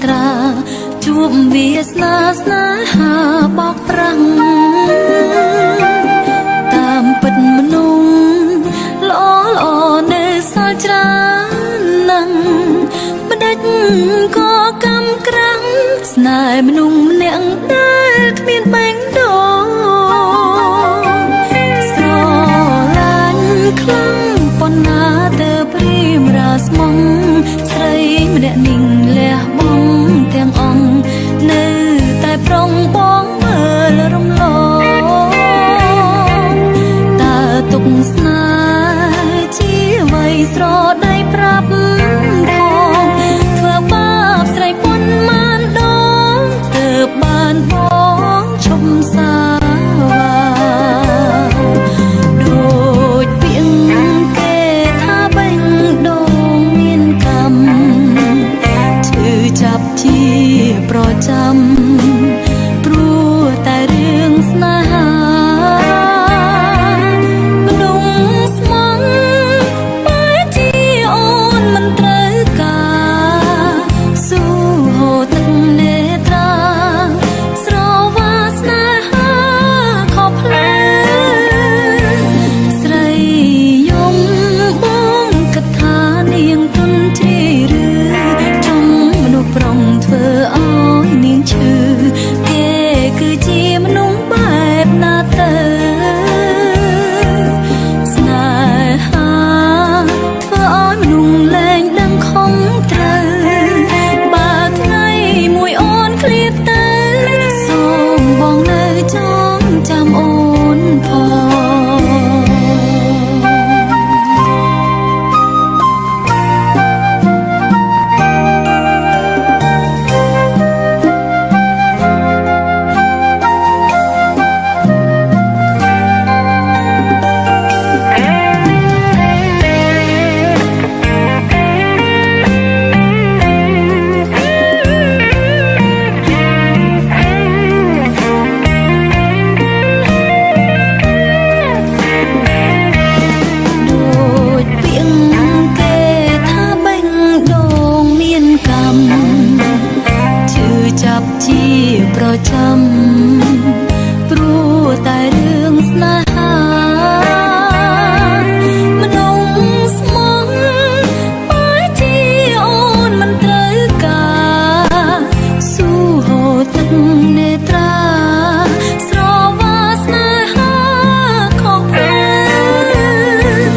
ត្រាជួបវាសនាស្នេហាបោកប្រាំងតាមពិតមនុស្សល្អល្អនៅសល់ច្រើនណាស់ម្ដេចក៏កម្មក្រាំងស្នេហ៍មនុស្សម្នាក់ដែលគ្មានបែងដូងស្រឡាញ់ខ្លាំងប៉ុណ្ណាទៅព្រាមរាស្មងស្រីម្នាក់นิ่งលះបង់ទាំងអង្គនៅតែប្រុងបងមើលរំលងតើទុកស្នេហ៍ជាអ្វីស្រដៃប្រាប់ផងធ្វើបាបស្រីប៉ុន្មានដងទើបបានបងឈប់សាវាដូចពាក្យគេថាបេះដូងមានកម្មឈឺចាប់ជាប្រចាំព្រោះតែរឿងស្នេហាមនុស្សស្មងបែរជាអូនមិនត្រូវការស៊ូហូរទឹកនេត្រាស្រវាស្នេហាខុសផ្លូវស្រីយំបងគិតថានាងទុនជ្រាយឬចង់មនុស្សប្រុងធ្វើឲ្យនាងឈឺគេគឺជាមនុស្សបែបណាទៅស្នេហាធ្វើឲ្យមនុស្សលែងដឹងខំត្រូវបើថ្ងៃមួយអូនឃ្លាតទៅសូមបងនៅចងចាំអូនផងចាប់ជាប្រចាំព្រោះតែរឿងស្នេហាមនុស្សស្មងបែរជាអូនមិនត្រូវការស៊ូហូរទឹកនេត្រាស្រវាស្នេហាខុសផ្លូវ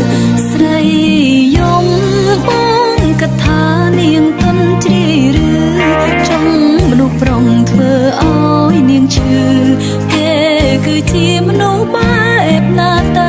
ស្រីយំបងគិតថានាងទុនជ្រាយឬចង់មនុស្សប្រុងធ្វើឲ្យនាងឈឺគេគឺជាមនុស្សបែបណាទៅ